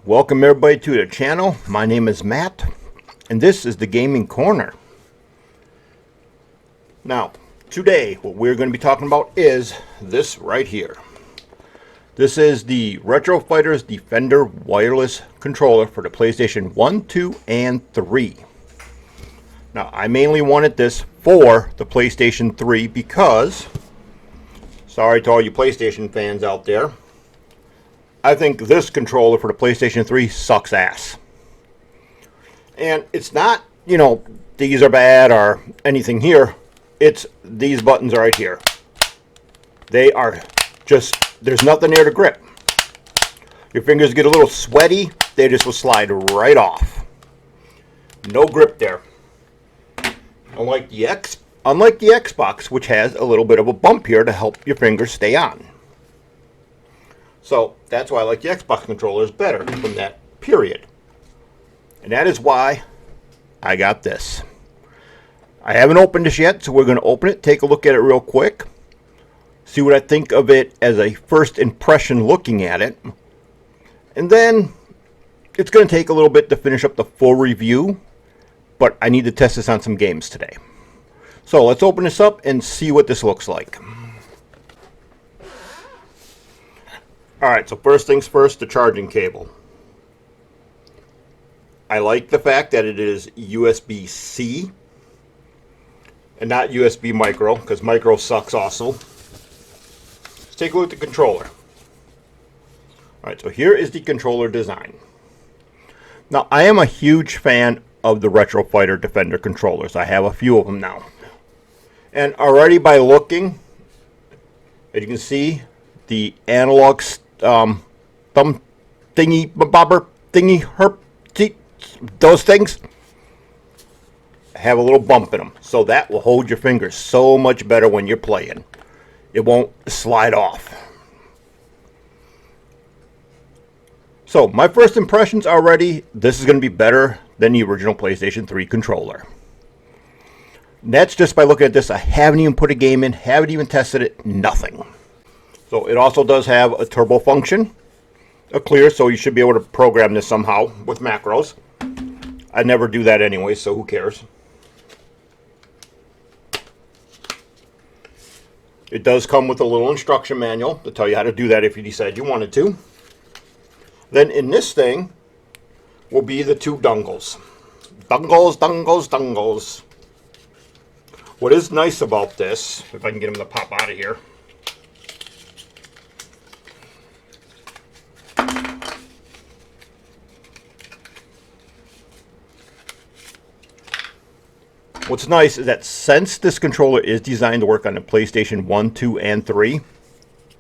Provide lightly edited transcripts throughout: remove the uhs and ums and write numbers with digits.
Welcome everybody to the channel. My name is Matt and this is the Gaming Corner. Now today what we're going to be talking about is this right here. This is the Retro Fighters Defender wireless controller for the PlayStation 1, 2, and 3. Now I mainly wanted this for the PlayStation 3 because, sorry to all you PlayStation fans out there, I think this controller for the PlayStation 3 sucks ass. And it's not, these are bad or anything here. It's these buttons right here. They are just, there's nothing there to grip. Your fingers get a little sweaty, they just will slide right off. No grip there. Unlike the Xbox, which has a little bit of a bump here to help your fingers stay on. So that's why I like the Xbox controllers better from that period. And that is why I got this. I haven't opened this yet, so we're going to open it, take a look at it real quick, see what I think of it as a first impression looking at it. And then it's going to take a little bit to finish up the full review, but I need to test this on some games today. So let's open this up and see what this looks like. Alright, so first things first, the charging cable. I like the fact that it is USB-C and not USB micro, because micro sucks also. Let's take a look at the controller. Alright, so here is the controller design. Now, I am a huge fan of the Retro Fighter Defender controllers. I have a few of them now. And already by looking, as you can see, the analog thumb thingy bobber thingy herp, those things have a little bump in them, so that will hold your fingers so much better when you're playing. It won't slide off. So my first impressions already, this is going to be better than the original PlayStation 3 controller. And that's just by looking at this. I haven't even put a game in, haven't even tested it, nothing. So it also does have a turbo function, a clear, so you should be able to program this somehow with macros. I never do that anyway, so who cares? It does come with a little instruction manual to tell you how to do that if you decide you wanted to. Then in this thing will be the two dongles. Dongles. What is nice about this, if I can get them to pop out of here, what's nice is that since this controller is designed to work on the PlayStation 1, 2, and 3,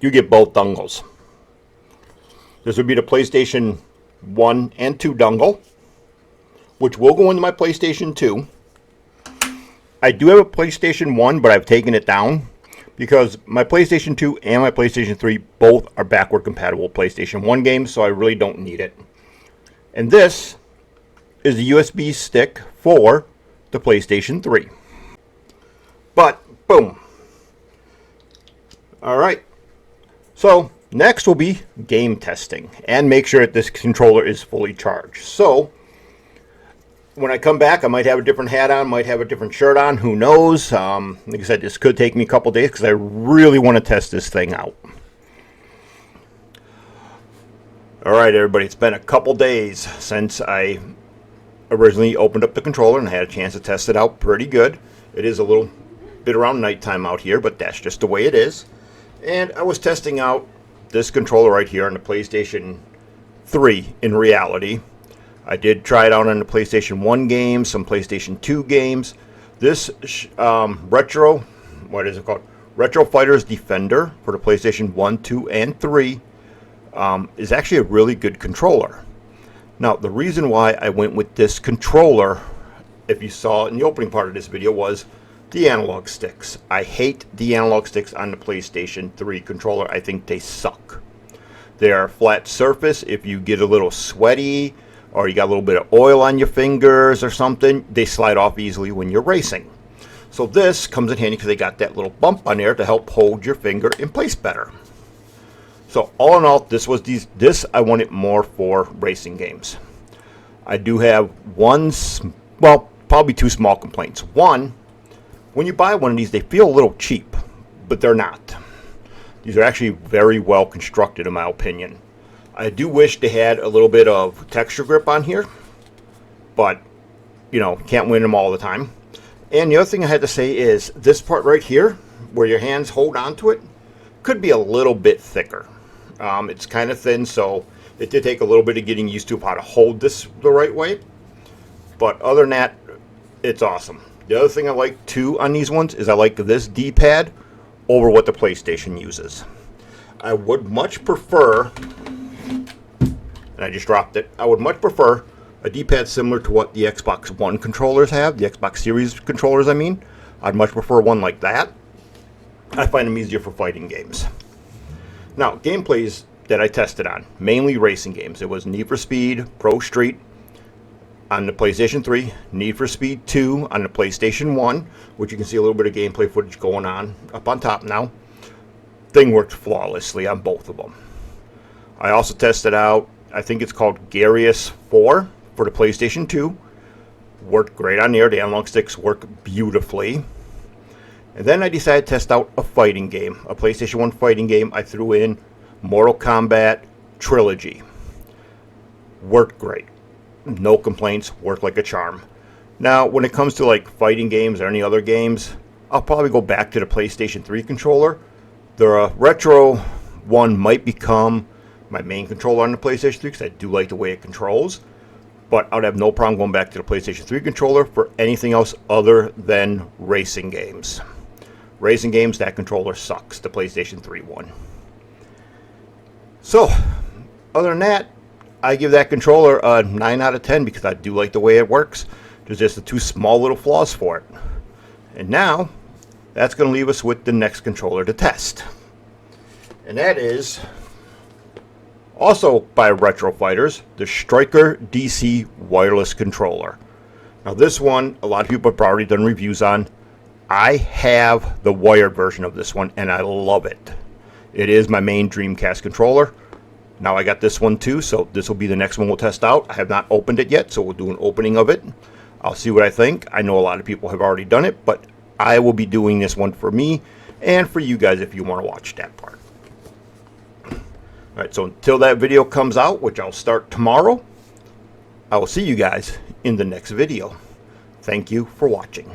you get both dongles. This would be the PlayStation 1 and 2 dongle, which will go into my PlayStation 2. I do have a PlayStation 1, but I've taken it down because my PlayStation 2 and my PlayStation 3 both are backward compatible PlayStation 1 games, so I really don't need it. And this is the USB stick for the PlayStation 3. But boom. Alright, so next will be game testing and make sure that this controller is fully charged. So when I come back, I might have a different hat on, might have a different shirt on, who knows. Like I said, this could take me a couple days because I really want to test this thing out. Alright everybody, it's been a couple days since I originally opened up the controller and I had a chance to test it out pretty good. It is a little bit around nighttime out here, but that's just the way it is. And I was testing out this controller right here on the PlayStation 3 in reality. I did try it out on the PlayStation 1 games, some PlayStation 2 games. This Retro Fighters Defender for the PlayStation 1, 2, and 3 is actually a really good controller. Now, the reason why I went with this controller, if you saw in the opening part of this video, was the analog sticks. I hate the analog sticks on the PlayStation 3 controller. I think they suck. They're flat surface. If you get a little sweaty or you got a little bit of oil on your fingers or something, they slide off easily when you're racing. So this comes in handy because they got that little bump on there to help hold your finger in place better. So all in all, this I want it more for racing games. I do have probably two small complaints. One, when you buy one of these, they feel a little cheap, but they're not. These are actually very well constructed, in my opinion. I do wish they had a little bit of texture grip on here, but can't win them all the time. And the other thing I had to say is this part right here, where your hands hold onto it, could be a little bit thicker. It's kind of thin, so it did take a little bit of getting used to how to hold this the right way. But other than that, it's awesome. The other thing I like too on these ones is I like this D-pad over what the PlayStation uses. I would much prefer, and I just dropped it, I would much prefer a D-pad similar to what the Xbox One controllers have, the Xbox Series controllers I mean. I'd much prefer one like that. I find them easier for fighting games. Now, gameplays that I tested on, mainly racing games. It was Need for Speed Pro Street on the PlayStation 3, Need for Speed 2 on the PlayStation 1, which you can see a little bit of gameplay footage going on up on top now. Thing worked flawlessly on both of them. I also tested out, I think it's called Garius 4 for the PlayStation 2. Worked great on there. The analog sticks work beautifully. And then I decided to test out a fighting game, a PlayStation 1 fighting game. I threw in Mortal Kombat Trilogy. Worked great. No complaints. Worked like a charm. Now, when it comes to like fighting games or any other games, I'll probably go back to the PlayStation 3 controller. The Retro one might become my main controller on the PlayStation 3 because I do like the way it controls. But I would have no problem going back to the PlayStation 3 controller for anything else other than racing games. Racing games, that controller sucks, the PlayStation 3 one. So, other than that, I give that controller a 9 out of 10 because I do like the way it works. There's just the two small little flaws for it. And now, that's going to leave us with the next controller to test. And that is, also by Retro Fighters, the Striker DC wireless controller. Now this one, a lot of people have already done reviews on. I have the wired version of this one, and I love it. It is my main Dreamcast controller. Now I got this one too, so this will be the next one we'll test out. I have not opened it yet, so we'll do an opening of it. I'll see what I think. I know a lot of people have already done it, but I will be doing this one for me and for you guys if you want to watch that part. Alright, so until that video comes out, which I'll start tomorrow, I will see you guys in the next video. Thank you for watching.